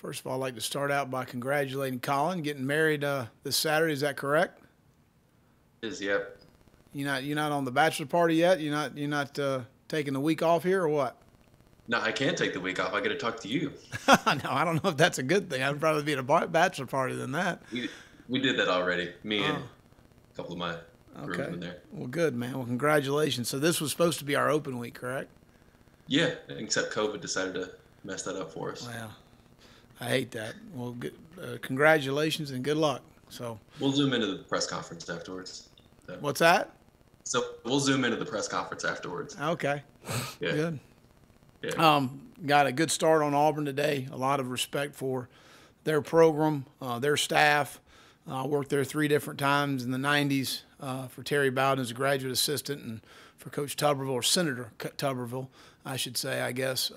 First of all, I'd like to start out by congratulating Colin getting married this Saturday. Is that correct? Is yep. You're not on the bachelor party yet. You're not taking the week off here or what? No, I can't take the week off. I got to talk to you. No, I don't know if that's a good thing. I'd rather be at a bachelor party than that. We did that already. Me and a couple of my Okay. groomsmen there. Well, good, man. Well, congratulations. So this was supposed to be our open week, correct? Yeah, except COVID decided to mess that up for us. Well, I hate that. Well, good, congratulations and good luck. So We'll zoom into the press conference afterwards. what's that? So we'll zoom into the press conference afterwards. Okay. Yeah. Good. Yeah. Got a good start on Auburn today. A lot of respect for their program, their staff. Worked there 3 different times in the 90s for Terry Bowden as a graduate assistant and for Coach Tuberville, or Senator Tuberville, I should say, I guess,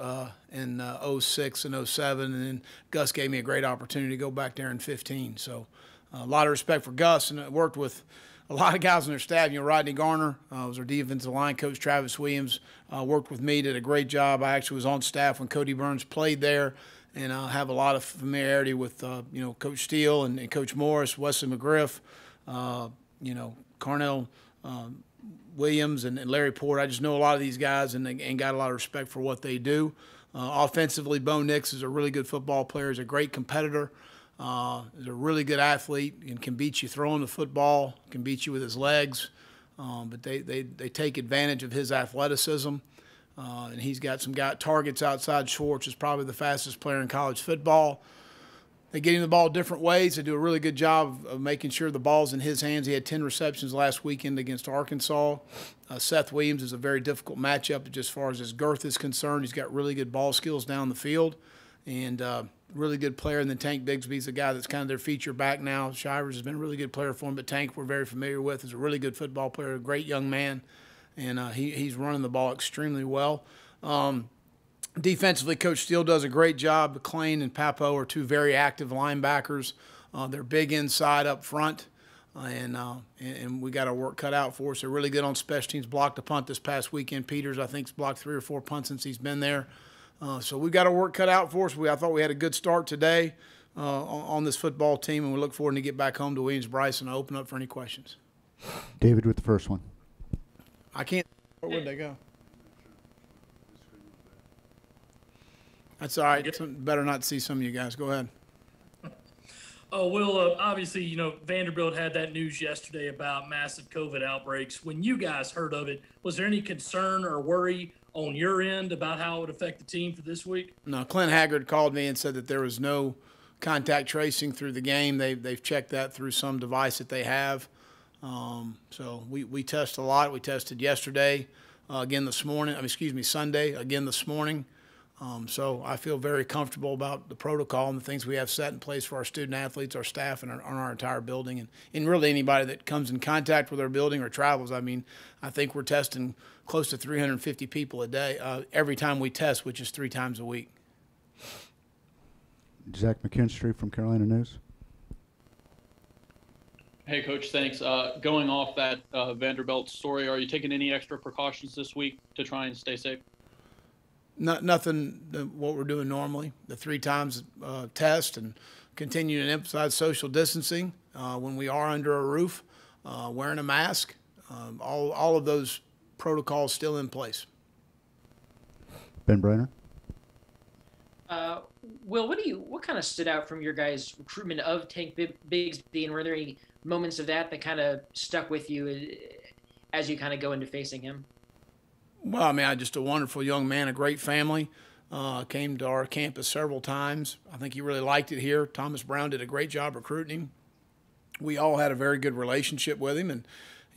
in 06 and 07. And then Gus gave me a great opportunity to go back there in 15. So a lot of respect for Gus, and I worked with a lot of guys on their staff. Rodney Garner was our defensive line coach. Travis Williams worked with me, did a great job. I actually was on staff when Cody Burns played there, and I have a lot of familiarity with Coach Steele and Coach Morris, Wesley McGriff, Carnell Williams and Larry Port. I just know a lot of these guys and got a lot of respect for what they do. Offensively, Bo Nix is a really good football player. He's a great competitor. He's a really good athlete and can beat you throwing the football, can beat you with his legs. But they take advantage of his athleticism. And he's got some targets outside. Schwartz is probably the fastest player in college football. They get him the ball different ways. They do a really good job of making sure the ball's in his hands. He had 10 receptions last weekend against Arkansas. Seth Williams is a very difficult matchup just as far as his girth is concerned. He's got really good ball skills down the field and really good player. And then Tank Bigsby's a guy that's kind of their feature back now. Shivers has been a really good player for him, but Tank we're very familiar with. Is a really good football player, a great young man, and he's running the ball extremely well. Defensively, Coach Steele does a great job. McClain and Papo are 2 very active linebackers. They're big inside up front, and we got our work cut out for us. They're really good on special teams. Blocked a punt this past weekend. Peters, I think, has blocked 3 or 4 punts since he's been there. So we've got our work cut out for us. I thought we had a good start today on this football team, and we look forward to get back home to Williams-Brice and open up for any questions. David with the first one. I can't. Where'd they go? That's all right. Better not see some of you guys. Go ahead. Oh, Will, obviously, Vanderbilt had that news yesterday about massive COVID outbreaks. When you guys heard of it, was there any concern or worry on your end about how it would affect the team for this week? No, Clint Haggard called me and said that there was no contact tracing through the game. They've checked that through some device that they have. So we test a lot. We tested yesterday, again this morning. Sunday, again this morning. So I feel very comfortable about the protocol and the things we have set in place for our student athletes, our staff, and our entire building, and really anybody that comes in contact with our building or travels. I think we're testing close to 350 people a day every time we test, which is 3 times a week. Zach McKinstry from Carolina News. Hey, Coach, thanks. Going off that Vanderbilt story, are you taking any extra precautions this week to try and stay safe? Nothing what we're doing normally. The 3 times test and continue to emphasize social distancing when we are under a roof, wearing a mask. All of those protocols still in place. Ben Brenner. Will, what kind of stood out from your guys' recruitment of Tank Bigsby, and were there any moments of that kind of stuck with you as you kind of go into facing him? Well, just a wonderful young man, a great family. Came to our campus several times. I think he really liked it here. Thomas Brown did a great job recruiting him. We all had a very good relationship with him, and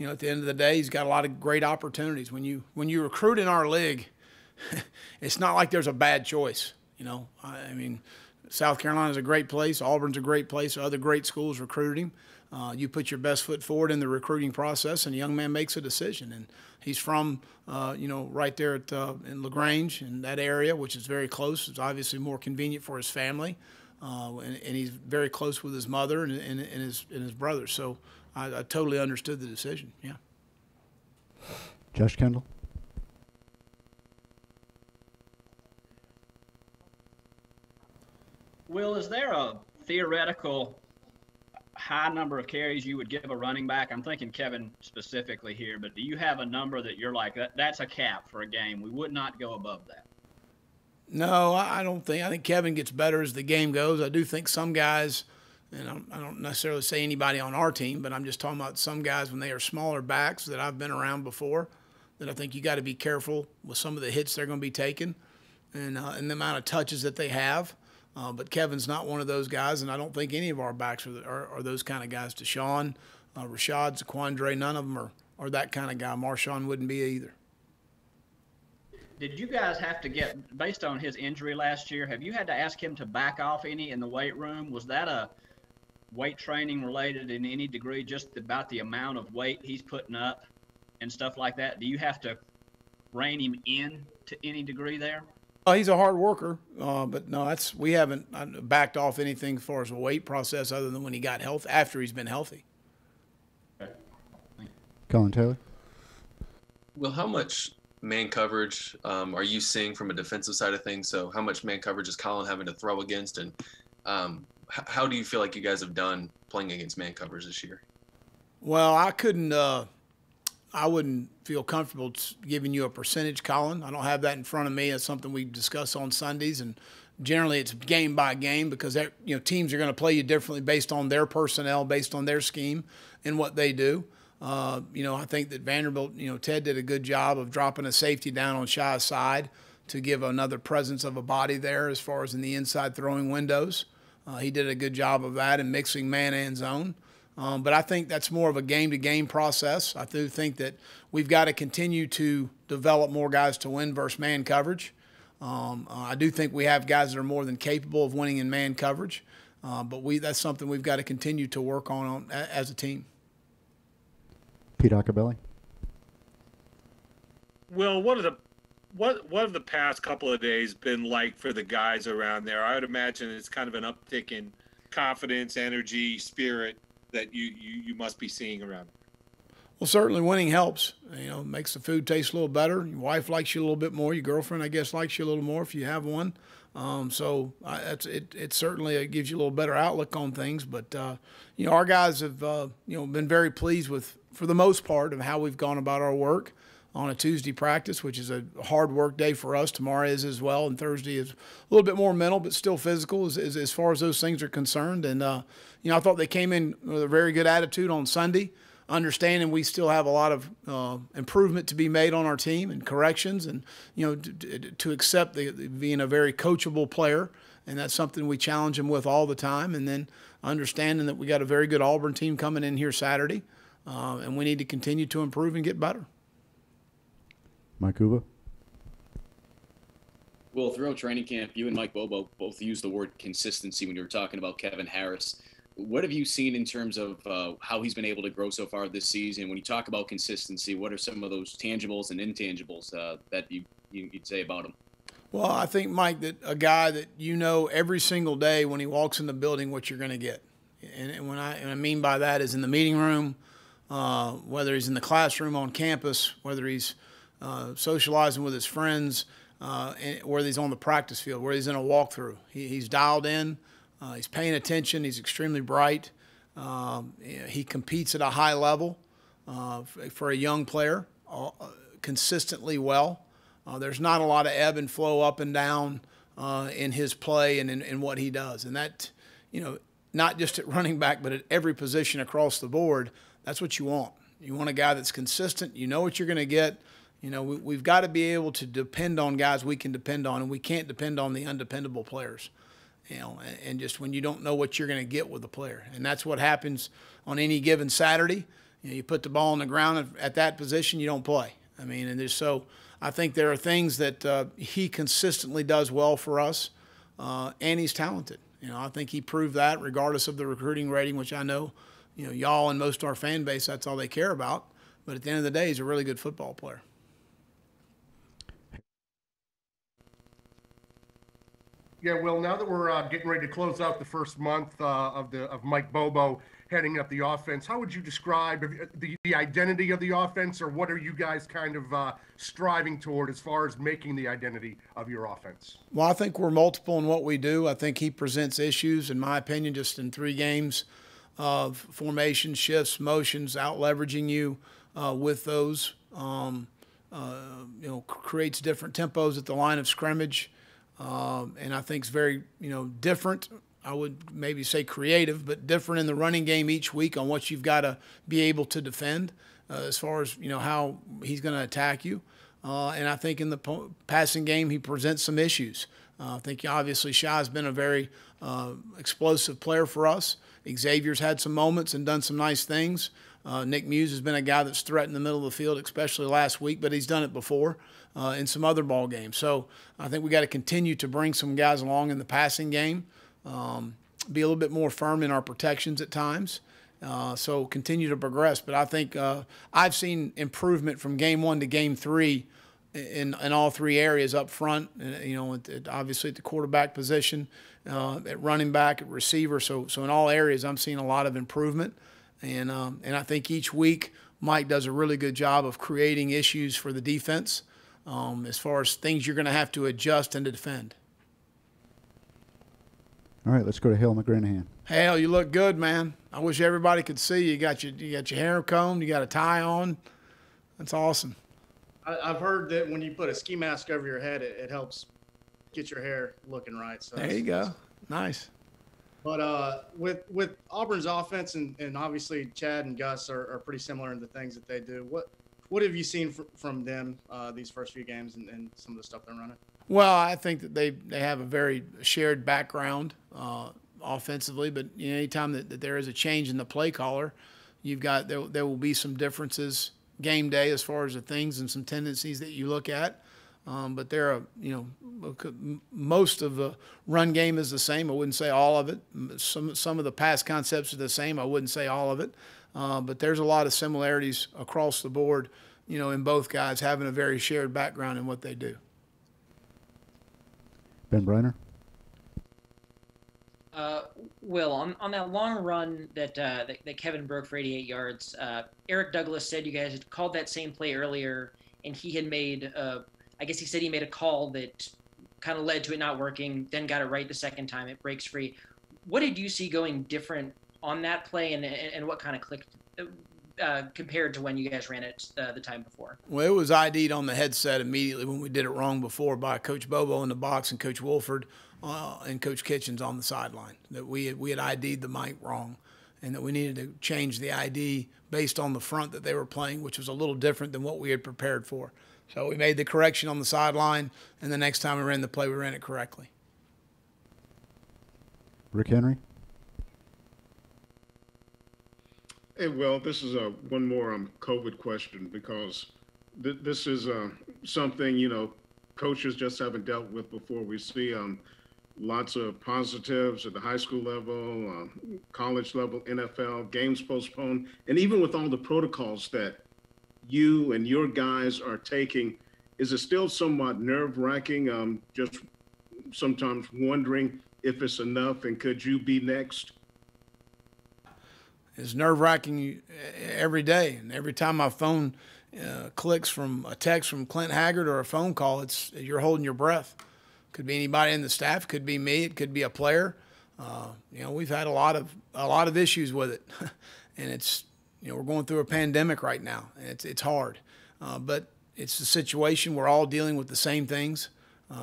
at the end of the day, he's got a lot of great opportunities. When you recruit in our league, it's not like there's a bad choice. South Carolina's a great place. Auburn's a great place. Other great schools recruit him. You put your best foot forward in the recruiting process, and a young man makes a decision. And he's from, right there in LaGrange, in that area, which is very close. It's obviously more convenient for his family, and he's very close with his mother and his brothers. So I totally understood the decision. Yeah. Josh Kendall. Will, is there a theoretical high number of carries you would give a running back? I'm thinking Kevin specifically here, but do you have a number that you're like, that's a cap for a game? We would not go above that. No, I don't think. I think Kevin gets better as the game goes. I do think some guys, and I don't necessarily say anybody on our team, but I'm just talking about some guys when they are smaller backs that I've been around before, that I think you got to be careful with some of the hits they're going to be taking and the amount of touches that they have. But Kevin's not one of those guys, and I don't think any of our backs are those kind of guys. Deshaun, Rashad, Zaquandre, none of them are that kind of guy. Marshawn wouldn't be either. Did you guys have to get, based on his injury last year, have you had to ask him to back off any in the weight room? Was that a weight training related in any degree, just about the amount of weight he's putting up and stuff like that? Do you have to rein him in to any degree there? He's a hard worker, but no, we haven't backed off anything as far as a weight process other than when he got health, after he's been healthy. Okay. Colin Taylor. Well, how much man coverage are you seeing from a defensive side of things? So how much man coverage is Colin having to throw against? And how do you feel like you guys have done playing against man coverage this year? Well, I wouldn't feel comfortable giving you a percentage, Colin. I don't have that in front of me. It's something we discuss on Sundays, and generally it's game by game because teams are going to play you differently based on their personnel, based on their scheme and what they do. I think that Vanderbilt, Ted did a good job of dropping a safety down on Shy's side to give another presence of a body there as far as in the inside throwing windows. He did a good job of that and mixing man and zone. But I think that's more of a game-to-game process. I do think that we've got to continue to develop more guys to win versus man coverage. I do think we have guys that are more than capable of winning in man coverage, but that's something we've got to continue to work on as a team. Pete Acabelli. Will, what have the past couple of days been like for the guys around there? I would imagine it's kind of an uptick in confidence, energy, spirit that you must be seeing around. Well, certainly winning helps. Makes the food taste a little better. Your wife likes you a little bit more. Your girlfriend, I guess, likes you a little more if you have one. It certainly gives you a little better outlook on things. But our guys have been very pleased with, for the most part, of how we've gone about our work on a Tuesday practice, which is a hard work day for us. Tomorrow is as well, and Thursday is a little bit more mental, but still physical as far as those things are concerned. And I thought they came in with a very good attitude on Sunday, understanding we still have a lot of improvement to be made on our team and corrections, and to accept being a very coachable player, and that's something we challenge them with all the time. And then understanding that we got a very good Auburn team coming in here Saturday, and we need to continue to improve and get better. Mike Uva. Well, throughout training camp, you and Mike Bobo both used the word consistency when you were talking about Kevin Harris. What have you seen in terms of how he's been able to grow so far this season? When you talk about consistency, what are some of those tangibles and intangibles that you'd say about him? Well, I think, Mike, that a guy that every single day when he walks in the building what you're going to get. And what I mean by that is in the meeting room, whether he's in the classroom on campus, whether he's socializing with his friends, whether he's on the practice field, whether he's in a walkthrough. He's dialed in. He's paying attention. He's extremely bright. He competes at a high level for a young player, consistently well. There's not a lot of ebb and flow up and down in his play and in what he does. And that, not just at running back, but at every position across the board, that's what you want. You want a guy that's consistent. You know what you're going to get. We've got to be able to depend on guys we can depend on, and we can't depend on the undependable players. And just when you don't know what you're going to get with a player. And that's what happens on any given Saturday. You put the ball on the ground at that position, you don't play. I think there are things that he consistently does well for us, and he's talented. I think he proved that regardless of the recruiting rating, which I know, y'all and most of our fan base, that's all they care about. But at the end of the day, he's a really good football player. Yeah, Will, now that we're getting ready to close out the first month of Mike Bobo heading up the offense, how would you describe the identity of the offense, or what are you guys kind of striving toward as far as making the identity of your offense? Well, I think we're multiple in what we do. I think he presents issues, in my opinion, just in 3 games of formation, shifts, motions, out leveraging you with those. Creates different tempos at the line of scrimmage. And I think it's very, different. I would maybe say creative, but different in the running game each week on what you've got to be able to defend as far as, how he's going to attack you. And I think in the passing game, he presents some issues. I think obviously Shai's been a very explosive player for us. Xavier's had some moments and done some nice things. Nick Muse has been a guy that's threatened the middle of the field, especially last week, but he's done it before in some other ball games. So I think we got to continue to bring some guys along in the passing game, be a little bit more firm in our protections at times. So continue to progress. But I think I've seen improvement from game 1 to game 3 in all 3 areas up front. Obviously at the quarterback position, at running back, at receiver. So in all areas, I'm seeing a lot of improvement. And I think each week Mike does a really good job of creating issues for the defense as far as things you're going to have to adjust and to defend. All right, let's go to Hale McGranahan. Hale, you look good, man. I wish everybody could see you. You got your hair combed, you got a tie on. That's awesome. I've heard that when you put a ski mask over your head, it helps get your hair looking right. So there you go. Nice. But with Auburn's offense and obviously Chad and Gus are pretty similar in the things that they do. What have you seen from them these first few games and some of the stuff they're running? Well, I think that they have a very shared background offensively, but anytime that there is a change in the play caller, there will be some differences game day as far as the things and some tendencies that you look at. But most of the run game is the same. I wouldn't say all of it. Some of the pass concepts are the same. I wouldn't say all of it. But there's a lot of similarities across the board, in both guys having a very shared background in what they do. Ben Briner. Will, on that long run that Kevin broke for 88 yards, Eric Douglas said you guys had called that same play earlier, and he had made I guess he said he made a call that kind of led to it not working, then got it right the second time. It breaks free. What did you see going different on that play, and what kind of clicked compared to when you guys ran it the time before? Well, it was ID'd on the headset immediately when we did it wrong before by Coach Bobo in the box and Coach Wolford and Coach Kitchens on the sideline. That we had ID'd the mic wrong, and that we needed to change the ID based on the front that they were playing, which was a little different than what we had prepared for. So we made the correction on the sideline, and the next time we ran the play, we ran it correctly. Rick Henry. Hey, Will, this is one more COVID question because this is something, coaches just haven't dealt with before. We see lots of positives at the high school level, college level, NFL, games postponed, and even with all the protocols that you and your guys are taking, is it still somewhat nerve-wracking, just sometimes wondering if it's enough and could you be next? It's nerve-wracking every day, and every time my phone clicks from a text from Clint Haggard or a phone call, you're holding your breath. Could be anybody in the staff, could be me, it could be a player. We've had a lot of issues with it, and it's we're going through a pandemic right now, and it's hard, but it's a situation we're all dealing with the same things.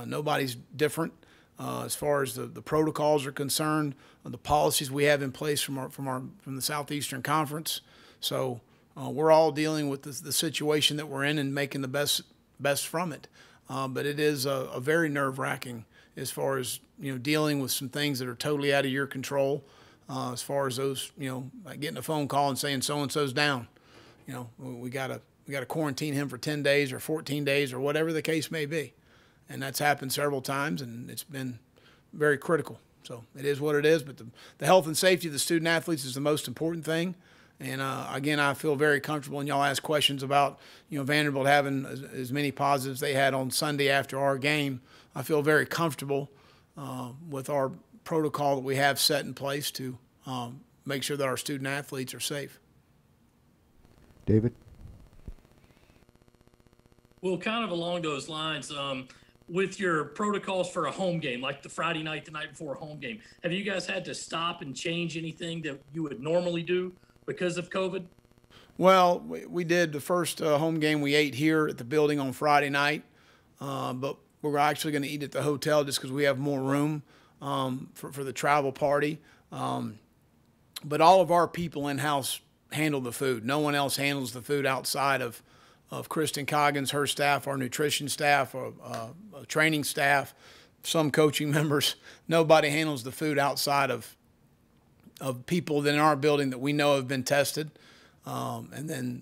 Nobody's different as far as the protocols are concerned, the policies we have in place from the Southeastern Conference. So we're all dealing with the situation that we're in and making the best from it. But it is a very nerve-wracking as far as dealing with some things that are totally out of your control. As far as those, like getting a phone call and saying so-and-so's down, we got to quarantine him for 10 days or 14 days or whatever the case may be. And that's happened several times, and it's been very critical. So it is what it is, but the health and safety of the student athletes is the most important thing. And again, I feel very comfortable, and y'all ask questions about, Vanderbilt having as many positives they had on Sunday after our game. I feel very comfortable with our protocol that we have set in place to make sure that our student athletes are safe. David? Well, kind of along those lines, with your protocols for a home game, like the Friday night, the night before a home game, have you guys had to stop and change anything that you would normally do because of COVID? Well, we did the first home game we ate here at the building on Friday night, but we're actually going to eat at the hotel just because we have more room for the travel party. But all of our people in-house handle the food. No one else handles the food outside of Kristen Coggins, her staff, our nutrition staff, our training staff, some coaching members. Nobody handles the food outside of people in our building that we know have been tested. And then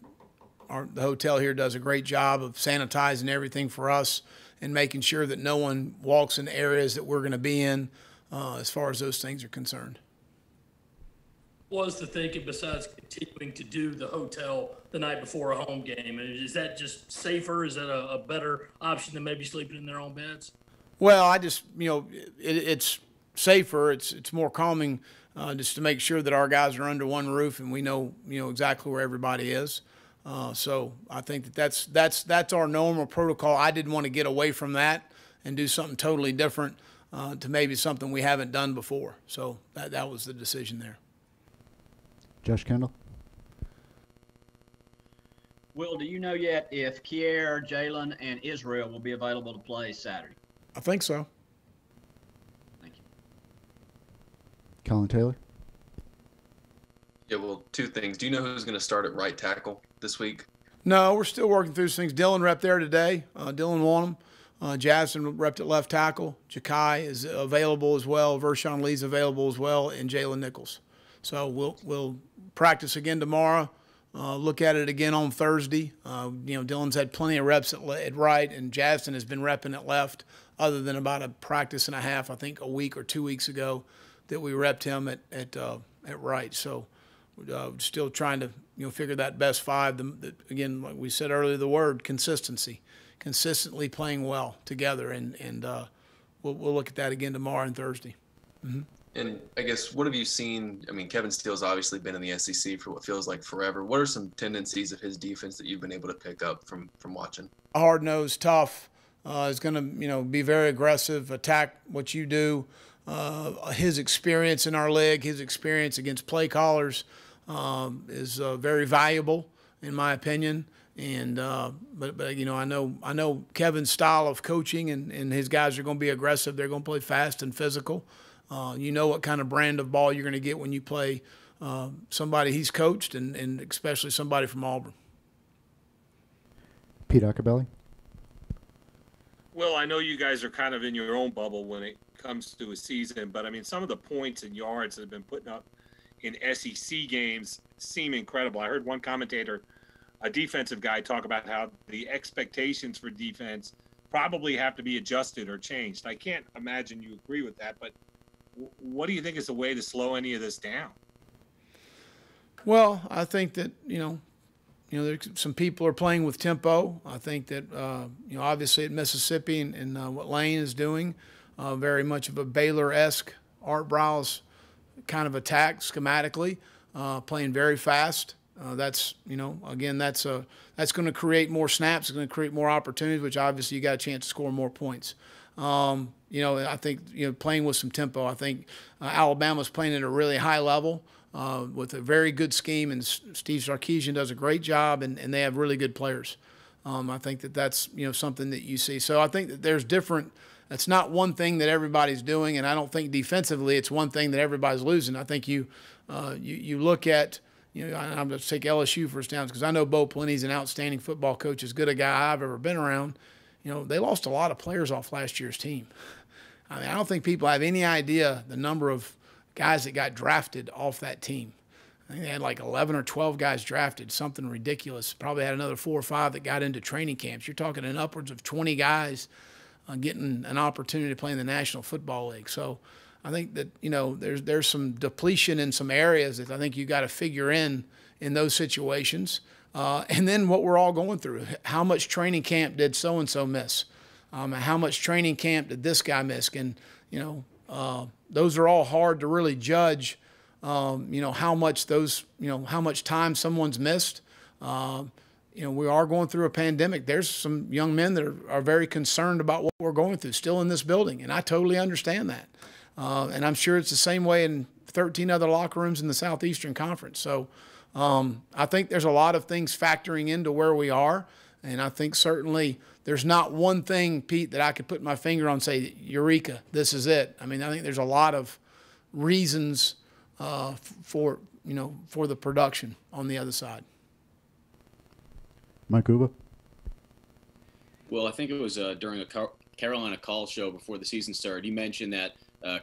the hotel here does a great job of sanitizing everything for us and making sure that no one walks in areas that we're going to be in as far as those things are concerned. What was the thinking besides continuing to do the hotel the night before a home game? And is that just safer? Is that a better option than maybe sleeping in their own beds? Well, I just, it's safer. It's more calming just to make sure that our guys are under one roof and we know, exactly where everybody is. So I think that's our normal protocol. I didn't want to get away from that and do something totally different to maybe something we haven't done before. So that was the decision there. Josh Kendall? Will, do you know yet if Kier, Jalen, and Israel will be available to play Saturday? I think so. Thank you. Colin Taylor? Yeah, well, two things. Do you know who's going to start at right tackle this week? No, we're still working through things. Dylan repped there today. Dylan won him. Jackson repped at left tackle. Jakai is available as well. Vershawn Lee's available as well, and Jalen Nichols. So we'll practice again tomorrow. Look at it again on Thursday. Dylan's had plenty of reps at right, and Jackson has been repping at left, other than about a practice and a half, I think a week or 2 weeks ago, that we repped him at right. So still trying to figure that best five. Again, like we said earlier, the word consistency, consistently playing well together, and we'll look at that again tomorrow and Thursday. Mm-hmm. And I guess, what have you seen? I mean, Kevin Steele's obviously been in the SEC for what feels like forever. What are some tendencies of his defense that you've been able to pick up from watching? Hard-nosed, tough, is going to be very aggressive, attack what you do. His experience in our league, his experience against play callers is very valuable, in my opinion. And but I know Kevin's style of coaching, and his guys are going to be aggressive. They're going to play fast and physical. What kind of brand of ball you're going to get when you play somebody he's coached, and especially somebody from Auburn. Pete Acabelli? Well, I know you guys are kind of in your own bubble when it comes to a season, but I mean, some of the points and yards that have been putting up in SEC games seem incredible. I heard one commentator, a defensive guy, talk about how the expectations for defense probably have to be adjusted or changed. I can't imagine you agree with that, but what do you think is the way to slow any of this down? Well, I think that, some people are playing with tempo. I think that, obviously at Mississippi and what Lane is doing, very much of a Baylor-esque, Art Briles kind of attack schematically, playing very fast. That's going to create more snaps. It's going to create more opportunities, which obviously you got a chance to score more points. I think, playing with some tempo. I think Alabama's playing at a really high level with a very good scheme, and Steve Sarkisian does a great job, and they have really good players. I think that's something that you see. So I think that there's different. It's not one thing that everybody's doing, and I don't think defensively it's one thing that everybody's losing. I think you look at, I'm going to take LSU for instance, because I know Bo Pelini's an outstanding football coach, as good a guy I've ever been around. They lost a lot of players off last year's team. I mean, I don't think people have any idea the number of guys that got drafted off that team. I think they had like 11 or 12 guys drafted, something ridiculous. Probably had another 4 or 5 that got into training camps. You're talking in upwards of 20 guys getting an opportunity to play in the National Football League. So I think that, there's some depletion in some areas that I think you got to figure in those situations. And then what we're all going through. How much training camp did so-and-so miss? How much training camp did this guy miss? And, those are all hard to really judge. How much how much time someone's missed. We are going through a pandemic. There's some young men that are very concerned about what we're going through still in this building, and I totally understand that. And I'm sure it's the same way in 13 other locker rooms in the Southeastern Conference. So I think there's a lot of things factoring into where we are, and I think certainly there's not one thing, Pete, that I could put my finger on and say, eureka, this is it. I mean, I think there's a lot of reasons for the production on the other side. Mike Uba. Well, I think it was during a Carolina call show before the season started. You mentioned that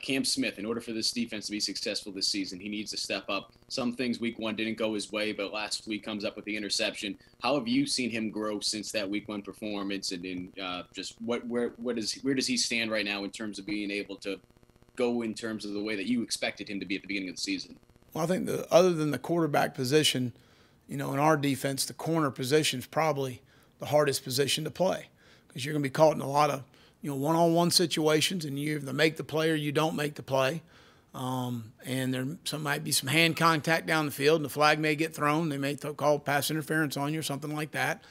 Cam Smith, in order for this defense to be successful this season, he needs to step up. Some things week one didn't go his way, but last week comes up with the interception. How have you seen him grow since that week one performance? And just where does he stand right now in terms of being able to go in terms of the way that you expected him to be at the beginning of the season? Well, I think other than the quarterback position, in our defense, the corner position is probably the hardest position to play because you're going to be caught in a lot of one-on-one situations, and you either make the play or you don't make the play. And there might be some hand contact down the field, and the flag may get thrown. They may call pass interference on you or something like that.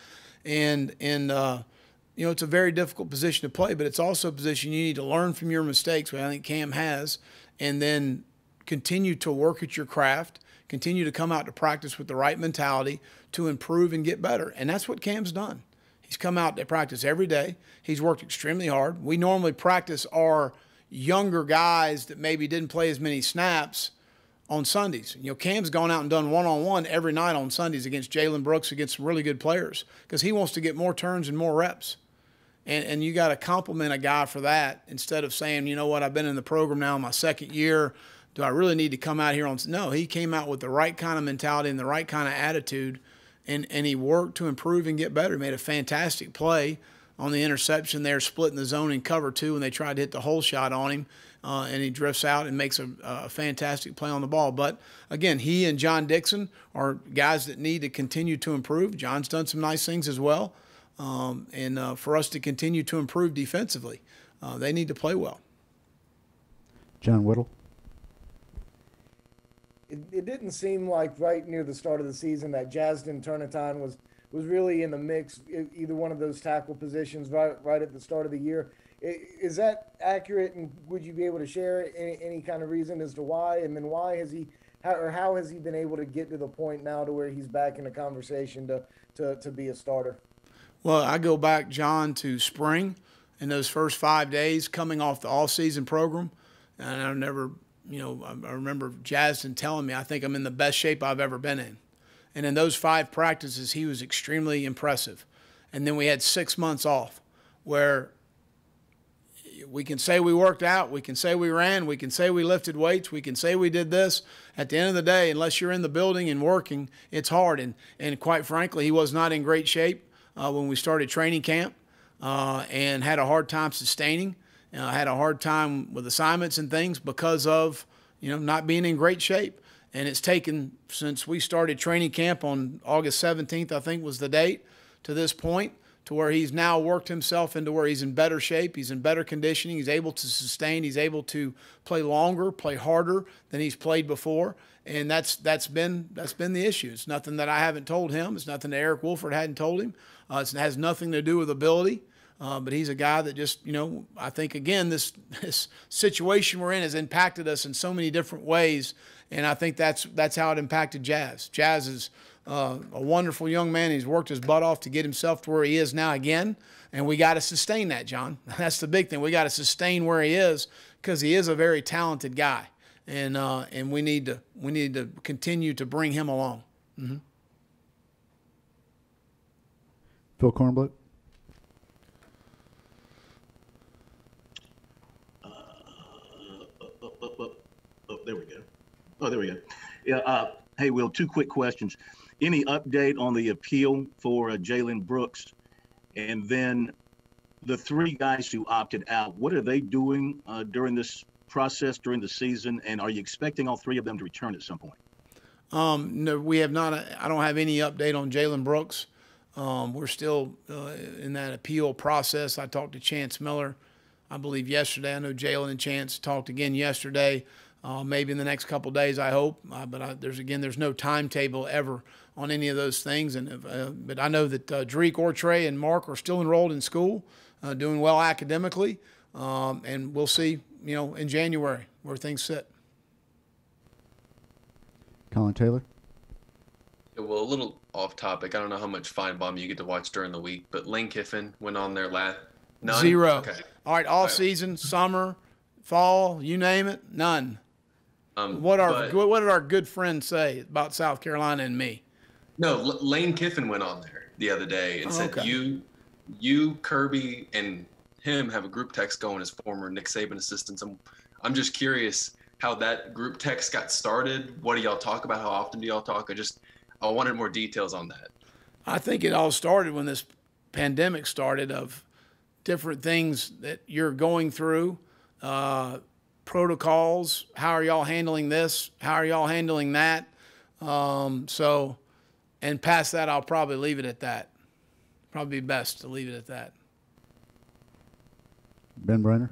And it's a very difficult position to play, but it's also a position you need to learn from your mistakes, which I think Cam has, and then continue to work at your craft, continue to come out to practice with the right mentality to improve and get better. And that's what Cam's done. He's come out to practice every day. He's worked extremely hard. We normally practice our younger guys that maybe didn't play as many snaps on Sundays. Cam's gone out and done one-on-one every night on Sundays against Jalen Brooks, against some really good players, because he wants to get more turns and more reps. And you got to compliment a guy for that instead of saying, you know what, I've been in the program now my second year. Do I really need to come out here on? No, he came out with the right kind of mentality and the right kind of attitude, and he worked to improve and get better. He made a fantastic play on the interception there, splitting the zone in cover two, and they tried to hit the hole shot on him, and he drifts out and makes a fantastic play on the ball. But, again, he and John Dixon are guys that need to continue to improve. John's done some nice things as well, and for us to continue to improve defensively, they need to play well. John Whittle. It didn't seem like right near the start of the season that Jasden Turnitin was really in the mix, either one of those tackle positions right at the start of the year. Is that accurate, and would you be able to share any kind of reason as to why? And then how has he been able to get to the point now to where he's back in the conversation to be a starter? Well, I go back, John, to spring and those first 5 days coming off the all-season program, and I remember Jasden telling me, I think I'm in the best shape I've ever been in. And in those 5 practices, he was extremely impressive. And then we had 6 months off where we can say we worked out, we can say we ran, we can say we lifted weights, we can say we did this. At the end of the day, unless you're in the building and working, it's hard. And quite frankly, he was not in great shape when we started training camp and had a hard time sustaining. I had a hard time with assignments and things because of, not being in great shape. And it's taken, since we started training camp on August 17th, I think was the date, to this point, to where he's now worked himself into where he's in better shape, he's in better conditioning, he's able to sustain, he's able to play longer, play harder than he's played before. And that's been the issue. It's nothing that I haven't told him. It's nothing that Eric Wolford hadn't told him. It has nothing to do with ability. But he's a guy that just, I think, again, this situation we're in has impacted us in so many different ways, and I think that's how it impacted Jazz. Jazz is a wonderful young man. He's worked his butt off to get himself to where he is now again, and we got to sustain that, John. That's the big thing. We got to sustain where he is because he is a very talented guy, and we need to continue to bring him along. Mm-hmm. Phil Kornbluth. There we go. Oh, there we go. Yeah. Hey, Will, 2 quick questions. Any update on the appeal for Jalen Brooks? And then the 3 guys who opted out, what are they doing during this process, during the season? And are you expecting all 3 of them to return at some point? No, we have not. I don't have any update on Jalen Brooks. We're still in that appeal process. I talked to Chance Miller I believe, yesterday. I know Jalen and Chance talked again yesterday, maybe in the next couple of days, I hope. But there's no timetable ever on any of those things. But I know that Drake or Trey and Mark are still enrolled in school, doing well academically. And we'll see, in January where things sit. Colin Taylor. Yeah, well, a little off topic. I don't know how much Feinbaum you get to watch during the week, but Lane Kiffin went on there last. None? 0. Okay. All right, all season, summer, fall, you name it, none. What did our good friend say about South Carolina and me? No, Lane Kiffin went on there the other day and said you, Kirby, and him have a group text going as former Nick Saban assistants. I'm just curious how that group text got started. What do y'all talk about? How often do y'all talk? I wanted more details on that. I think it all started when this pandemic started, of different things that you're going through, protocols. How are y'all handling this? How are y'all handling that? And past that, I'll probably leave it at that. Probably be best to leave it at that. Ben Brenner.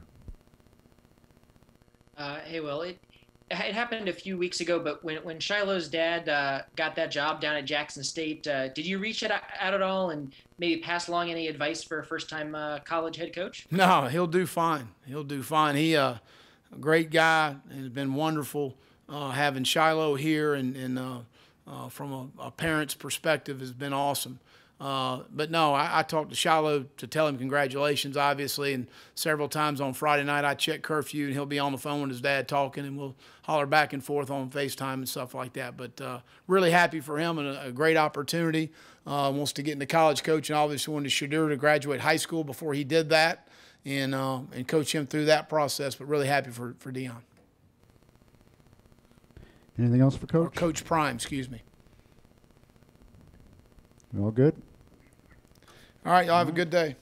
Hey, Will, it happened a few weeks ago, but when Shiloh's dad got that job down at Jackson State, did you reach out at all and maybe pass along any advice for a first-time college head coach? No, he'll do fine. He'll do fine. He a great guy. It's been wonderful having Shiloh here, and from a parent's perspective has been awesome. But no, I talked to Shiloh to tell him congratulations, obviously, and several times on Friday night I check curfew, and he'll be on the phone with his dad talking, and we'll holler back and forth on FaceTime and stuff like that. But really happy for him, and a great opportunity. Wants to get into college coaching. Obviously wanted Shadur to graduate high school before he did that, and coach him through that process. But really happy for Deion. Anything else for Coach? Or Coach Prime, excuse me. All good? All right, y'all have a good day.